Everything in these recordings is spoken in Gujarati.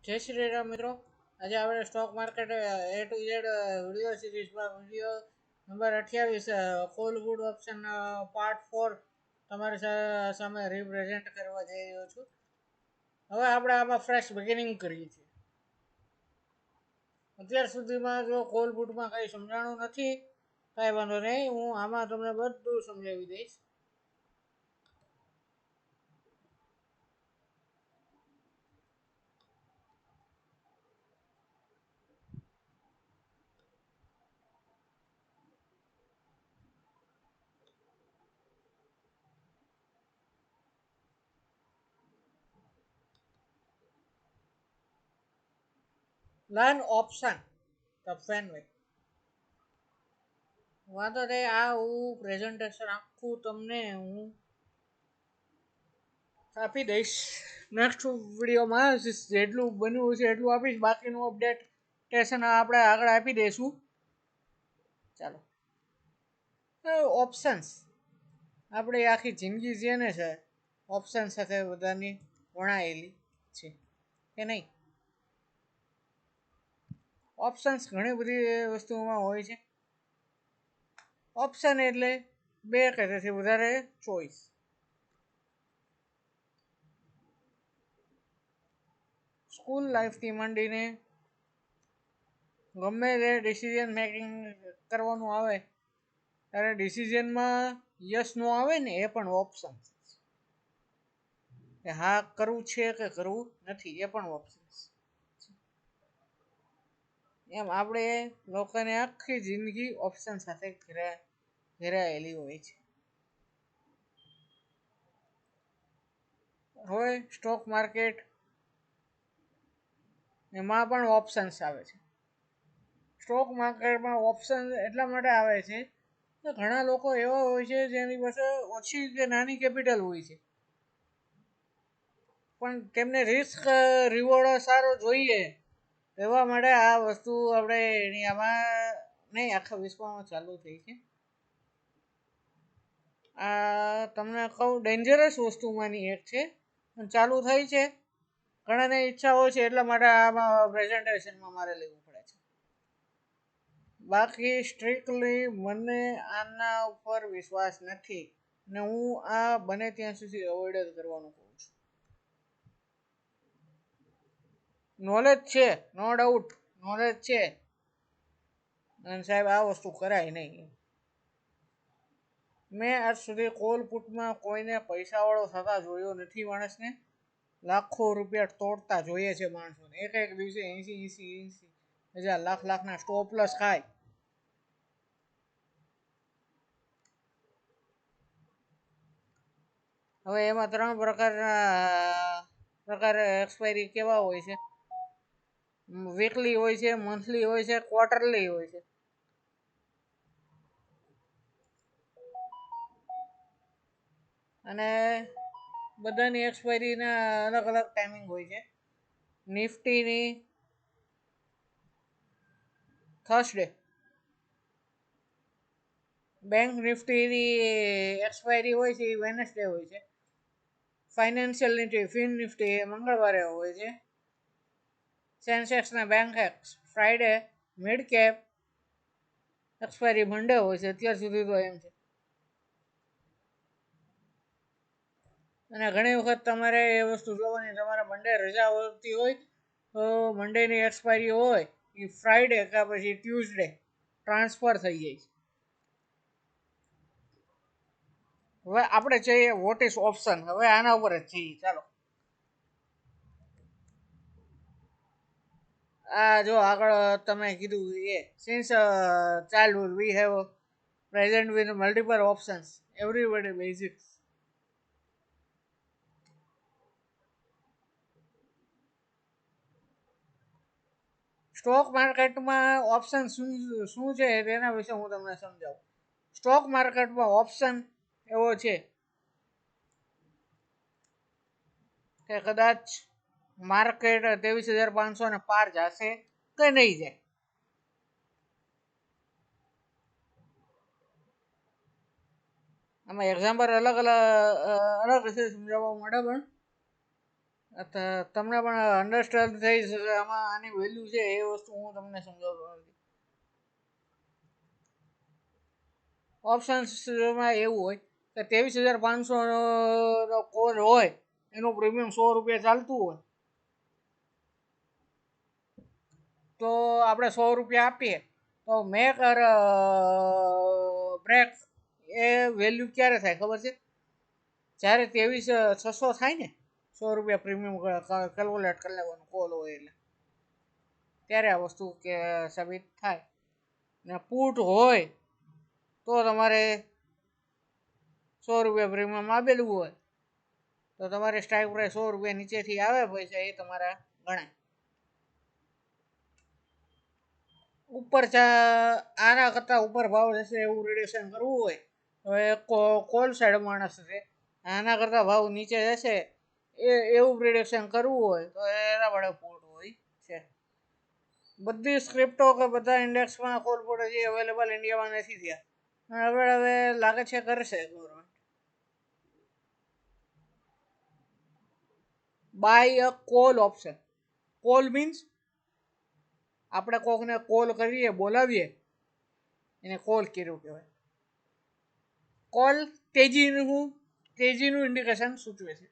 જય શ્રી રામ મિત્રો. આજે આપણે stock market A to Z video સિરીઝમાં video number 28 call good option part 4 તમારી સામે રિપ્રેઝેન્ટ કરવા જઈ રહ્યો છું. હવે આપણે આમાં ફ્રેશ બિગિનિંગ કરીએ છીએ. અત્યાર સુધીમાં જો કોલ બુટમાં કંઈ સમજાણું નથી, કાંઈ વાંધો નહીં, હું આમાં તમને બધું સમજાવી દઈશ. લર્ન ઓપ્શન ધ ફેનવે વાંધો નહીં. આ હું પ્રેઝન્ટેશન આખું તમને હું આપી દઈશ. નેક્સ્ટ વિડીયોમાં જેટલું બન્યું છે એટલું આપીશ, બાકીનું અપડેટેશન આપણે આગળ આપી દઈશું. ચાલો, ઓપ્શન્સ આપણી આખી જિંદગી છે ને છે ઓપ્શન સાથે બધાની વણાયેલી છે કે નહીં. ઓપ્શન્સ ઘણી બધી વસ્તુઓમાં હોય છે. ઓપ્શન એટલે બે કે તેથી વધારે ચોઈસ. સ્કૂલ લાઈફથી માંડીને ગમે તે ડિસિઝન મેકિંગ કરવાનું આવે ત્યારે ડિસિઝનમાં યસ નો આવે ને એ પણ ઓપ્શન કે હા કરવું છે કે કરવું નથી, એ પણ ઓપ્શન. એમ આપણે લોકોને આખી જિંદગી ઓપ્શન સાથે ઘેરાયેલી હોય છે. હવે સ્ટોક માર્કેટ એમાં પણ ઓપ્શન્સ આવે છે. સ્ટોક માર્કેટમાં ઓપ્શન એટલા માટે આવે છે કે ઘણા લોકો એવા હોય છે જેની પાસે ઓછી કે નાની કેપિટલ હોય છે, પણ તેમને રિસ્ક રિવોર્ડ સારો જોઈએ. એવા માટે આ વસ્તુ આપણે આમાં નહીં, આખા વિશ્વમાં ચાલુ થઈ છે. આ તમને કહું ડેન્જરસ વસ્તુમાંની એક છે, ચાલુ થઈ છે. ઘણાને ઈચ્છા હોય છે એટલા માટે આમાં પ્રેઝન્ટેશનમાં મારે લેવું પડે છે. બાકી સ્ટ્રિક્ટલી મને આના ઉપર વિશ્વાસ નથી ને હું આ બને ત્યાં સુધી અવોઇડ જ કરવાનું કહું છું. નોલેજ છે, નો ડાઉટ નોલેજ છે, અને સાહેબ આ વસ્તુ કરાય નહીં. મેં આજ સુધી કોલ પુટમાં કોઈને પૈસાવાળો થતા જોયો નથી. માણસને લાખો રૂપિયા તોડતા જોઈએ છે માણસોને. એક દિવસે 80,000 લાખના સ્ટોપ લોસ ખાય. હવે એમાં ત્રણ પ્રકાર એક્સપાયરી કેવા હોય છે: વીકલી હોય છે, મંથલી હોય છે, ક્વાર્ટરલી હોય છે. અને બધાની એક્સપાયરીના અલગ અલગ ટાઈમિંગ હોય છે. નિફ્ટીની થર્સડે, બેંક નિફ્ટીની એક્સપાયરી હોય છે એ વેનસડે હોય છે. ફાઇનાન્શિયલ નિફ્ટી ફિન નિફ્ટી એ મંગળવારે હોય છે. સેન્સેક્સના Bankex Friday, mid cap expiry Monday હોય છે અત્યાર સુધી તો એમ છે. અને ઘણી વખત તમારે એ વસ્તુ જોવાની, તમારે મંડે રજા હોતી હોય તો મંડેની એક્સપાયરી હોય એ ફ્રાઈડે કે પછી ટ્યુઝડે ટ્રાન્સફર થઈ જાય છે. હવે આપણે જોઈએ વોટ ઇઝ ઓપ્શન. હવે આના ઉપર જ છીએ. ચાલો, આ જો આગળ તમે કીધું એ since childhood we have present with multiple options everybody basics. Stock માર્કેટમાં ઓપ્શન શું છે તેના વિશે હું તમને સમજાવું. સ્ટોક માર્કેટમાં ઓપ્શન એવો છે કે કદાચ માર્કેટ 23,500 પાર જશે કે નહીં જાય. આમાં એક્ઝામ્પલ અલગ રીતે સમજાવવા માટે પણ તમને પણ અન્ડરસ્ટેન્ડ થઈ શકે આમાં આની વેલ્યુ છે એ વસ્તુ હું તમને સમજાવતો નથી. ઓપ્શન્સમાં એવું હોય કે 23,500 નો કોલ હોય એનું પ્રીમિયમ 100 રૂપિયા ચાલતું હોય તો આપણે 100 રૂપિયા આપીએ તો મેક અર બ્રેક એ વેલ્યુ ક્યારે થાય ખબર છે? જ્યારે 23,600 થાય ને 100 રૂપિયા પ્રીમિયમ કેલ્ક્યુલેટ કરી લેવાનું કોલ હોય એટલે ત્યારે આ વસ્તુ કે સાબિત થાય. ને પુટ હોય તો તમારે 100 રૂપિયા પ્રીમિયમ આપેલું હોય તો તમારે સ્ટ્રાઇક પ્રાઇસ 100 રૂપિયા નીચેથી આવે પૈસા એ તમારા ગણાય. ઉપર આના કરતાં ઉપર ભાવ જશે એવું રિડક્શન કરવું હોય તો એ કોલ સાઈડ માણસ છે. આના કરતાં ભાવ નીચે જશે એવું રિડક્શન કરવું હોય તો એના વડે પુટ હોય છે. બધી સ્ક્રિપ્ટો કે બધા ઇન્ડેક્સમાં કોલ પુટ હજી અવેલેબલ ઇન્ડિયામાં નથી થયા. હવે લાગે છે કરશે government. Buy a call option. Call means આપણે કોકને કોલ કરીએ બોલાવીએ એને કોલ કર્યું કહેવાય. કોલ તેજીનું ઇન્ડિકેશન સૂચવે છે.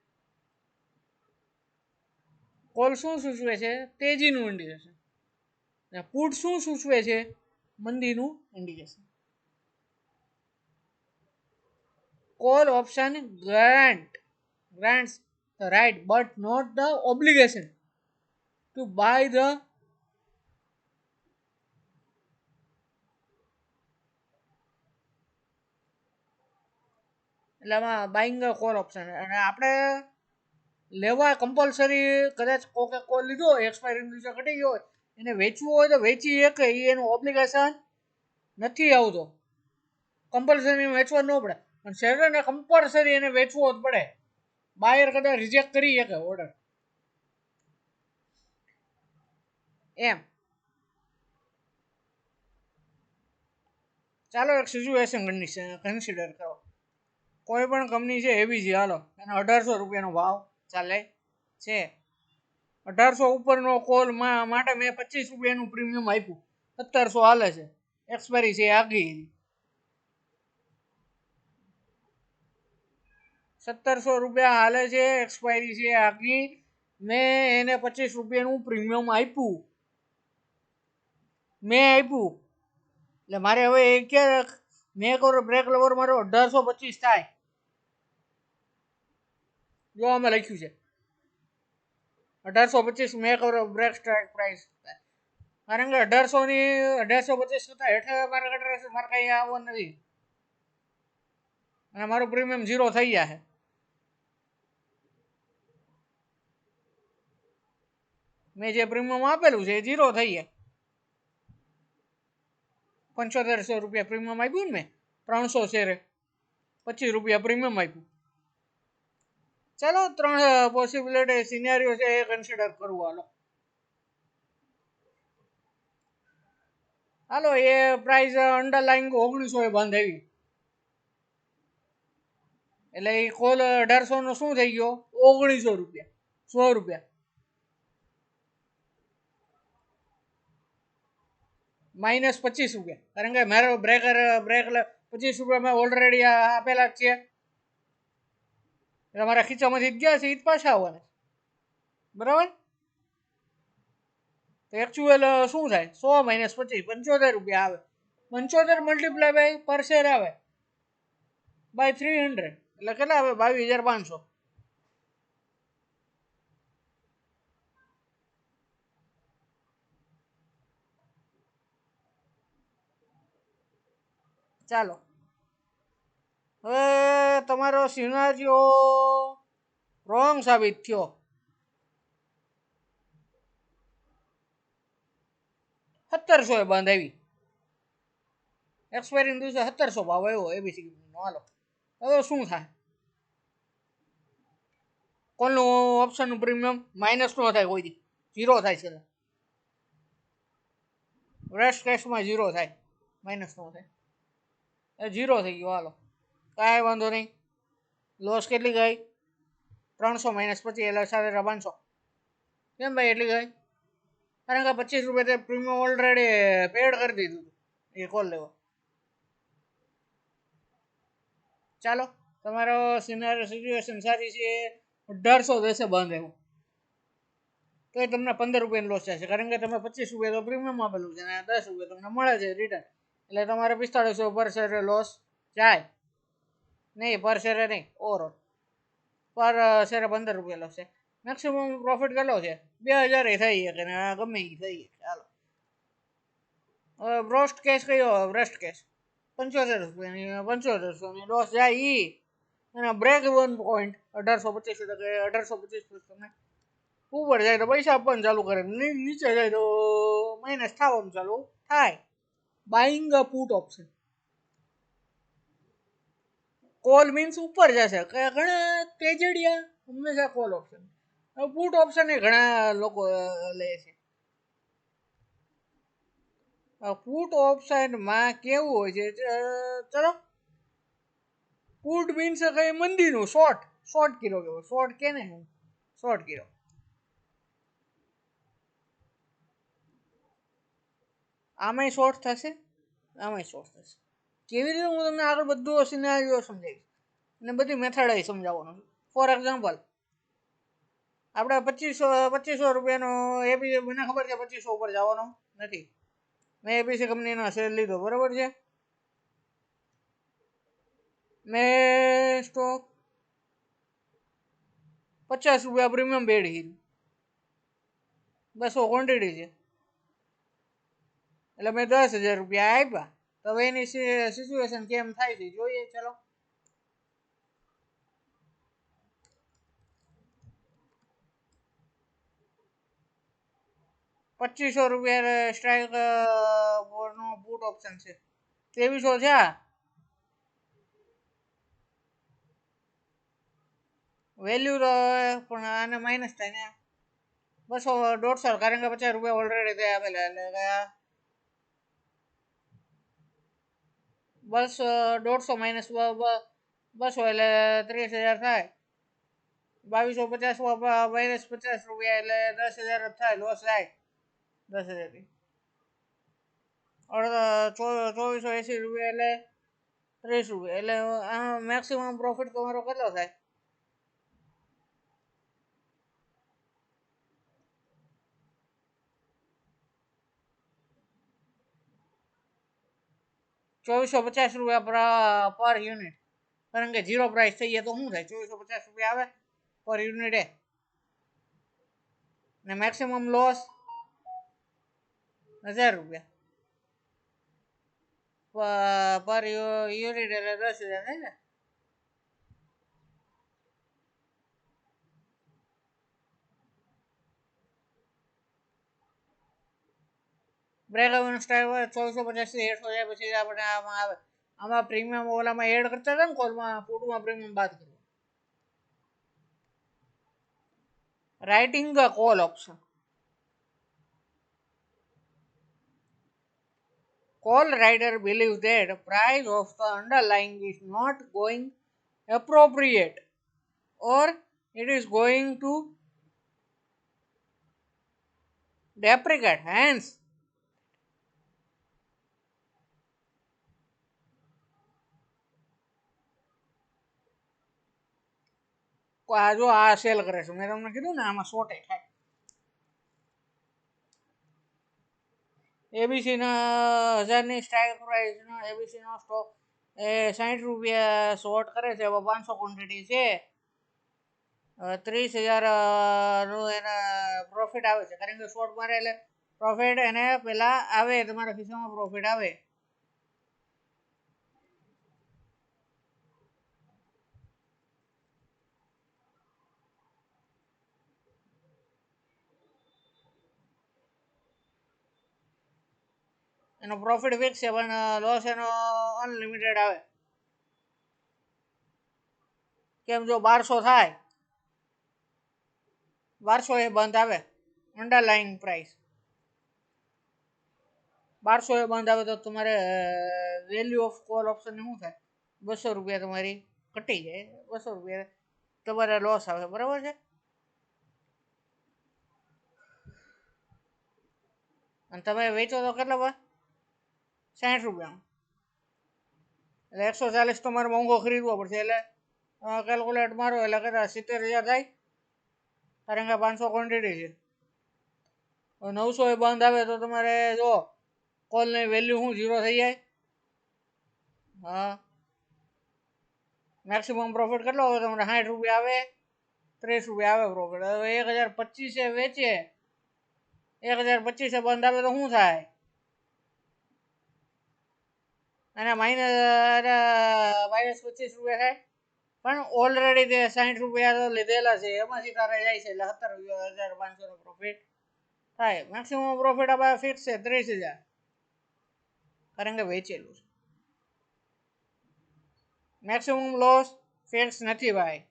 કોલ શું સૂચવે છે? તેજીનું ઇન્ડિકેશન. પુટ શું સૂચવે છે? મંદીનું indication. Call option grants the right but not the obligation to buy the એટલે આમાં બાઇંગ કોલ ઓપ્શન અને આપણે લેવા કમ્પલસરી કદાચ કોકે કોલ લીધો હોય એક્સપાયરી દિવસે ઘટી ગયો હોય એને વેચવું હોય તો વેચી શકે એ એનું ઓબ્લિગેશન નથી આવતો. કમ્પલસરી વેચવા ન પડે પણ શેરને કમ્પલસરી એને વેચવો જ પડે. બાયર કદાચ રિજેક્ટ કરી શકે ઓર્ડર એમ. ચાલો એક સિચ્યુએશન કન્સિડર કરો. કોઈ પણ કંપની છે એવી છે હાલો એને 1800 રૂપિયાનો ભાવ ચાલે છે. 1800 ઉપરનો કોલ માટે મેં 25 રૂપિયાનું પ્રીમિયમ આપ્યું. 1700 હાલે છે. એક્સપાયરી છે આગી 1700 રૂપિયા હાલે છે. એક્સપાયરી છે આગી. મેં એને 25 રૂપિયાનું પ્રીમિયમ આપ્યું. એટલે મારે હવે એ ક્યારે મેક ઓર બ્રેક લવર મારો 1825 થાય. જો આમાં લખ્યું છે 1825 મેક ઓર બ્રેક સ્ટ્રાઇક પ્રાઇસ. કારણ કે 1825 કરતા હેઠળ મારે કટર મારે કઈ આવવાનું નથી અને મારું પ્રીમિયમ 0 થઈ જશે. મેં જે પ્રીમિયમ આપેલું છે એ 0 થઈ જાય. 7500 રૂપિયા પ્રીમિયમ આપ્યું ને મેં 300 શેરે 25 રૂપિયા પ્રીમિયમ આપ્યું. ચાલો 3 પોસિબિલિટી સિનેરિયો છે એ કન્સિડર કરવું. હાલો એ પ્રાઇસ અંડરલાઈંગ 1900 એ બાંધાવી એટલે એ કોલ 1800 નો શું થઈ ગયો? 1900 રૂપિયા 100 રૂપિયા માઇનસ 25 રૂપિયા. કારણ કે મારો બ્રેક 25 રૂપિયા મેં ઓલરેડી આપેલા જ છે એટલે મારા ખીચામાંથી ગયા છે એ જ પાછા આવવાના બરાબર. તો એકચ્યુઅલ શું થાય? 100 માઇનસ 25 75 રૂપિયા આવે. 75 મલ્ટીપ્લાય બાય પર શેર આવે બાય 300 એટલે કેટલા આવે? 22,500. ચાલો હવે તમારો સિનારીઓ રોંગ સાબિત થયો. 1700 એ બાંધાવી. એક્સપાયરી દિવસે 1700 ભાવ આવ્યો એબીસી નો. હાલો હવે શું થાય? કોલનું ઓપ્શનનું પ્રીમિયમ માઇનસ નો થાય કોઈ દી 0 થાય છે. રેસ્ટ કેસમાં 0 થાય માઇનસ નો થાય એ 0 થઈ ગયો. હાલો કાંઈ વાંધો નહીં. લોસ કેટલી ગઈ? 300 - 25 એટલે 500. કેમ ભાઈ એટલી ગઈ? કારણ કે 25 રૂપિયા પ્રીમિયમ ઓલરેડી પેડ કરી દીધું એ કોલ લેવો. ચાલો તમારો સિચ્યુએશન સારી છે, 1800 દેશે બંધ એવું તો એ તમને 15 રૂપિયાનો લોસ થશે, કારણ કે તમે 25 રૂપિયા તો પ્રીમિયમ આપેલું છે અને 10 રૂપિયા તમને મળે છે રિટર્ન, એટલે તમારે 4500 પર શેરે લોસ જાય નહીં, પર શેરે નહીં, ઓવરઓલ પર શેરે 15 રૂપિયા લોસ છે. મેક્સિમમ પ્રોફિટ કેટલો છે? 2000 થઈ શકે ને ગમે એ થઈ શકે. ચાલો હવે બ્રોસ્ટ કેસ કયો? બ્રેસ્ટ કેસ 75 રૂપિયાની લોસ જાય ઈ અને બ્રેક ઇવન પોઈન્ટ 1825 કે 1825 તમે ઉપર જાય તો પૈસા આપવાનું ચાલુ કરે, નીચે જાય તો માઇનસ થવાનું ચાલુ થાય. બાઇંગ અ પુટ ઓપ્શન. કોલ મીન્સ ઉપર જશે, ઘણા તેજડિયા હંમેશા call option. Put option A ઘણા લોકો લે છે. પુટ ઓપ્શનમાં કેવું હોય છે? ચલો પુટ મીન્સ કઈ મંદીનું શોર્ટ કિલો કેવો શોર્ટ કે ને શોર્ટ કિલો. આમાંય શોર્ટ થશે, આમાંય શોર્ટ થશે. કેવી રીતે હું તમને આગળ બધું સિનારીઓ સમજાવીશ અને બધી મેથડ સમજાવવાનું. ફોર એક્ઝામ્પલ આપણે 2500 રૂપિયાનો એબી મને ખબર છે 2500 ઉપર જવાનો નથી. મેં એબીસી કંપનીનો શેર લીધો, બરાબર છે. મેં સ્ટોક 50 રૂપિયા પ્રીમિયમ પેડ કીધું, 200 ક્વોન્ટિટી છે એટલે મેં 10,000 રૂપિયા આપ્યા. તો હવે એની સિચ્યુએશન કેમ થાય છે જોઈએ. ચલો ₹2500 સ્ટ્રાઇક નો પુટ ઓપ્શન છે, 2300 છે. વેલ્યુ તો પણ આને માઇનસ થાય ને 200 150, કારણ કે 50 રૂપિયા ઓલરેડી તે આપેલા એટલે 150 માઇનસ 200 એટલે 30,000 થાય. 2250 માઇનસ 50 રૂપિયા એટલે 10,000 જ થાય, લોસ થાય 10,000 થી. 2480 રૂપિયા એટલે 30 રૂપિયા, એટલે મેક્સિમમ પ્રોફિટ તમારો કેટલો થાય? ₹2450 પર યુનિટ, કારણ કે 0 પ્રાઇસ થઈ જાય તો શું થાય? 2450 રૂપિયા આવે પર યુનિટ ને મેક્સિમમ લોસ 1000 રૂપિયા પર યુનિટ એટલે 10,000 થાય ને. બ્રેક ઇવન સ્ટાઇલ 2450 થી 150 જાય પછી આપણે આમાં આવે. આમાં પ્રીમિયમ ઓલામાં એડ કરતા હતા ને કોલમાં, પુટમાં પ્રીમિયમ બાદ કરવું. Writing the call option. Call writer believes that price of the underlying is not going appropriate or it is going to depreciate. Hence, જો આ સેલ કરે છે, મેં તમને કીધું ને આમાં શોર્ટેજ થાય. એબીસી ના 1000ની સ્ટ્રાઇક પ્રાઇસ નો એબીસી નો સ્ટોક એ 60 રૂપિયા શોર્ટ કરે છે. 500 ક્વોન્ટિટી છે, 30,000 નું એને પ્રોફિટ આવે છે, કારણ કે શોર્ટ મારે એટલે પ્રોફિટ એને પેલા આવે, તમારા ખિસ્સામાં પ્રોફિટ આવે. એનો પ્રોફિટ ફિક્સ છે પણ લોસ એનો અનલિમિટેડ આવે. કેમ? જો 1200 થાય, 1200 એ બંધ આવે અંડરલાઈંગ પ્રાઇસ, 1200 એ બંધ આવે તો તમારે વેલ્યુ ઓફ કોલ ઓપ્શન શું થાય? 200 રૂપિયા તમારી ઘટી જાય, 200 રૂપિયા તમારે લોસ આવે, બરાબર છે. અને તમે વેચો તો કેટલા 60 રૂપિયામાં, એટલે 140 તમારે મોંઘો ખરીદવો પડશે. એટલે કેલ્ક્યુલેટ મારો એટલે કદાચ 70,000 થાય, કારણ કે 500 ક્વોન્ટિટી છે. 900 એ બંધ આવે તો તમારે જો કોલની વેલ્યુ શું 0 થઈ જાય. હા, મેક્સિમમ પ્રોફિટ કેટલો આવે તમારે? 60 રૂપિયા આવે, 30 રૂપિયા આવે પ્રોફિટ. હવે 1025 વેચે, 1025 બંધ આવે તો શું થાય? અને -25 રૂપિયા થાય. પણ ઓલરેડી તે 60 રૂપિયા તો લીધેલા છે, એમાંથી તારે જાય છે એટલે 17,500 નો પ્રોફિટ થાય. મેક્સિમમ પ્રોફિટ આપણે ફિક્સ છે 30,000, કારણ કે વેચેલું છે. મેક્સિમમ લોસ ફિક્સ નથી ભાઈ.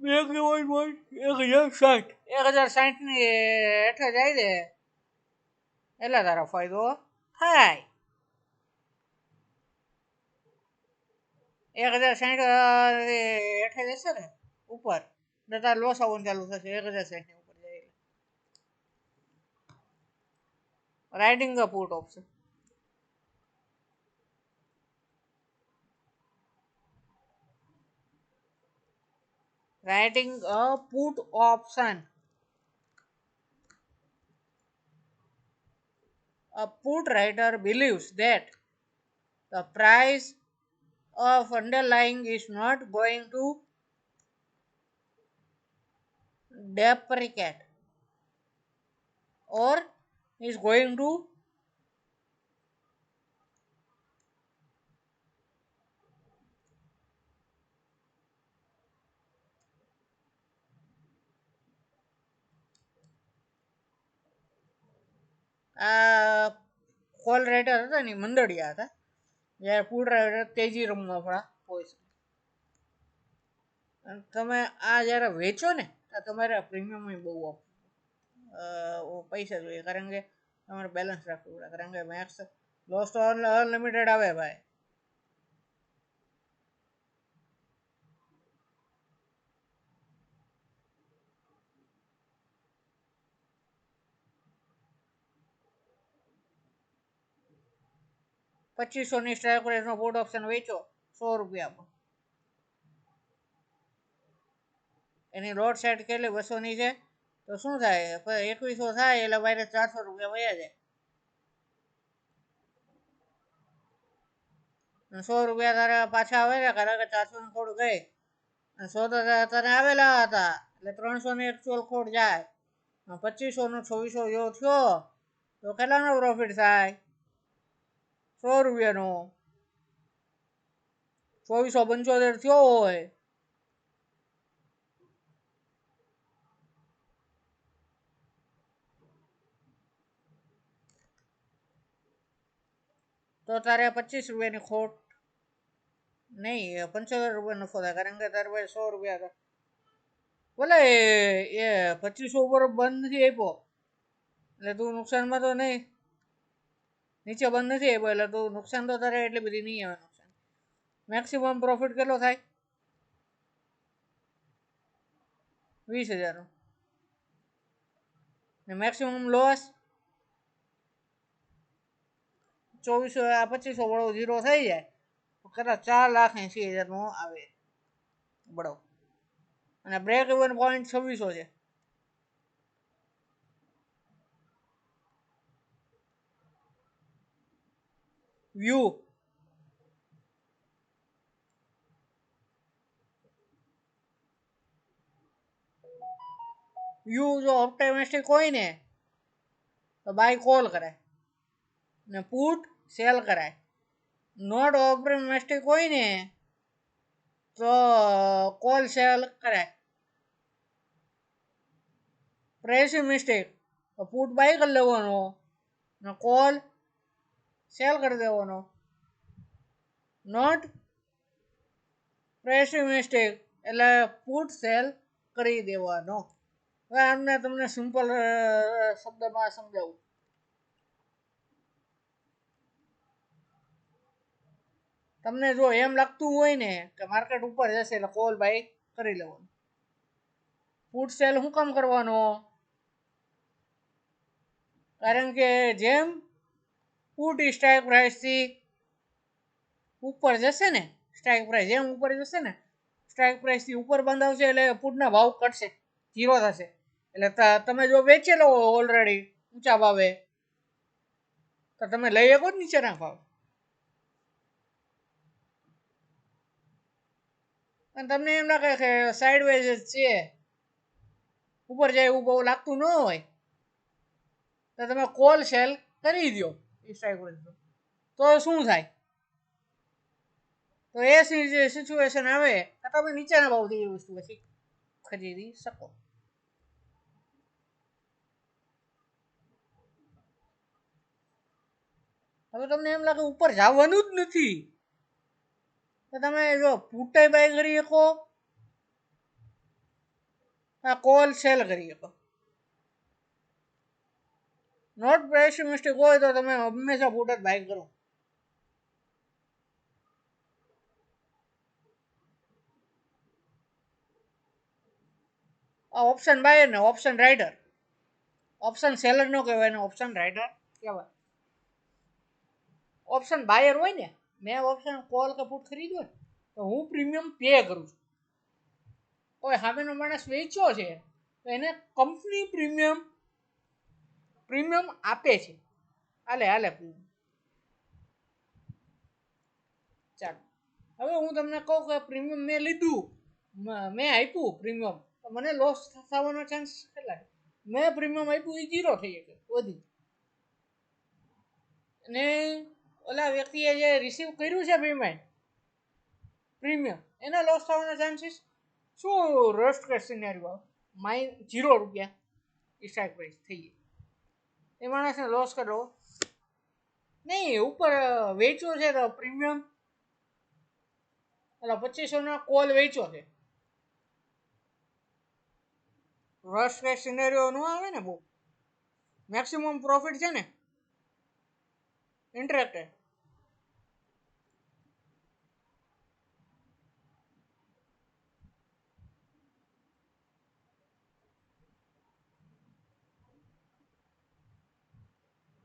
-1,60, 1,60 ની હેઠળ જાય છે એટલે તારો ફાયદો થાય. 1,60 હેઠળ જશે ને ઉપર, એટલે તારે લોસ આવવાનું ચાલુ થશે. 1,60 ની ઉપર જાય એટલે riding a put option. Writing a put option. A put writer believes that the price of underlying is not going to depreciate or is going to call writer હતા ને મંદડિયા હતા, જ્યારે પુટ રાઇટર તેજી રમવા વાળા હોય છે. તમે આ જ્યારે વેચો ને તમારે પ્રીમિયમ બહુ પૈસા જોઈએ, કારણ કે તમારે બેલેન્સ રાખવું પડે, કારણ કે મેક્સ લોસ તો અનલિમિટેડ આવે ભાઈ. ₹2500 સ્ટ્રાઇક પ્રાઇસનો પુટ ઓપ્શન વેચો 100 રૂપિયામાં. એની લોટ સાઈડ કેટલી 200 ની છે, તો શું થાય? 2100 થાય એટલે ભાઈ 400 રૂપિયા વયા જાય. 100 રૂપિયા તારે પાછા આવે ને, કારણ કે 400 ની ખોટ ગઈ, 100 તો તને આવેલા હતા એટલે 300 ની એકચ્યુઅલ ખોટ જાય. 2500 નો 2600 જેવો થયો તો કેટલાનો પ્રોફિટ થાય? 100 રૂપિયાનો. 2475 થયો હોય તો તારે 25 રૂપિયાની ખોટ નહીં, 75 રૂપિયા નફો થાય, કારણ કે તારે ભાઈ 100 રૂપિયા હતા. બોલે એ 2500 ઉપર બંધ નથી આપ્યો એટલે તું નુકસાનમાં તો નહીં, નીચે બંધ નથી આપ્યો એટલે તું નુકસાન તો તારે એટલી બધી નહીં આવે. નુકસાન મેક્સિમમ પ્રોફિટ કેટલો થાય? 20,000 નો. ને મેક્સિમમ લોસ 2500 વાળો 0 થઈ જાય તો કદાચ 4,80,000 નો આવે બળો. અને બ્રેક ઇવન પોઈન્ટ 2600 છે. વ્યૂ જો ઓપ્ટિમિસ્ટિક હોય ને તો બાય કોલ કરાય ને પુટ સેલ કરાય. નોટ ઓપ્ટિમિસ્ટિક હોય ને તો કોલ સેલ કરાય. પ્રેસિમિસ્ટિક તો પુટ બાય કરી લેવાનો ને કોલ સેલ કરી દેવાનો. નોટ પ્રેસિમિસ્ટિક એટલે પુટ સેલ કરી દેવાનો. હવે આમને તમને સિમ્પલ શબ્દમાં સમજાવું. તમને જો એમ લાગતું હોય ને કે માર્કેટ ઉપર જશે એટલે કોલ બાય કરી લેવાનું. પુટ સેલ શું કામ કરવાનો? કારણ કે જેમ પુટ સ્ટ્રાઇક પ્રાઇસ થી ઉપર જશે ને, સ્ટ્રાઇક પ્રાઇસ જેમ ઉપર જશે ને, સ્ટ્રાઇક પ્રાઇસ થી ઉપર બંધાવશે એટલે પુટના ભાવ ઘટશે, ઝીરો થશે. એટલે તમે જો વેચેલો ઓલરેડી ઊંચા ભાવે તો તમે લઈ શકો જ નીચેના ભાવ. અને તમને એમ લાગે કે સાઇડવેઝ જ છે, ઉપર જાય એવું બહુ લાગતું ન હોય, તો તમે કોલ સેલ કરી દો સ્ટ્રાઇક પ્રાઇસ. તો શું થાય? તો એ સિચ્યુએશન આવે તો તમે નીચેના ભાવથી એ વસ્તુ પછી ખરીદી શકો. હવે તમને એમ લાગે ઉપર જવાનું જ નથી તો તમે જો પુટે બાય કરી શકો, કોલ સેલ કરી શકો. નોટ પ્રાઇસ મિસ્ટેક હોય તો તમે હંમેશા પુટ જ બાય કરો. ઓપ્શન બાયર ને ઓપ્શન રાઇડર, ઓપ્શન સેલર નો કહેવાય ને ઓપ્શન રાઇડર કહેવાય. ઓપ્શન બાયર હોય ને, મેં ઓપ્શન કોલ કે પુટ ખરીદ્યો ને તો હું પ્રીમિયમ પે કરું છું. કોઈ સામેનો માણસ વેચ્યો છે તો એને કંપની પ્રીમિયમ આપે છે. હાલે પ્રીમિયમ. ચાલો હવે હું તમને કહું કે પ્રીમિયમ મેં લીધું, મેં આપ્યું પ્રીમિયમ, તો મને લોસ થવાનો ચાન્સ કેટલા? મેં પ્રીમિયમ આપ્યું એ ઝીરો થઈ શકે વધી, ને ઓલા વ્યક્તિએ જે રિસીવ કર્યું છે પેમેન્ટ પ્રીમિયમ એના લોસ થવાના ચાન્સીસ શું? Roast case scenario ₹0 strike price થઈ ગઈ, એ માણસને લોસ કરવો નહીં. ઉપર વેચ્યો છે તો પ્રીમિયમ એટલે 2500 કોલ વેચ્યો છે, રોસ્ટ કેસ સિનેરિયો ન આવે ને, બહુ મેક્સિમમ પ્રોફિટ છે ને ઇન્ટરેક્ટેડ.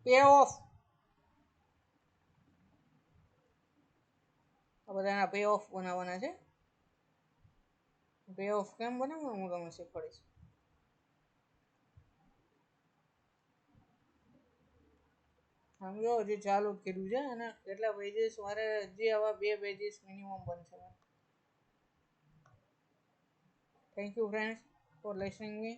પે ઓફ, આ બધાના પે ઓફ બનાવવાના છે. પે ઓફ કેમ બનાવવાનું હું તમને શીખવાડીશ. સમજો હજી ચાલુ જ કર્યું છે અને કેટલા પેજીસ મારે હજી આવા 2 પેજીસ મિનિમમ બનશે. Thank you friends four listening me.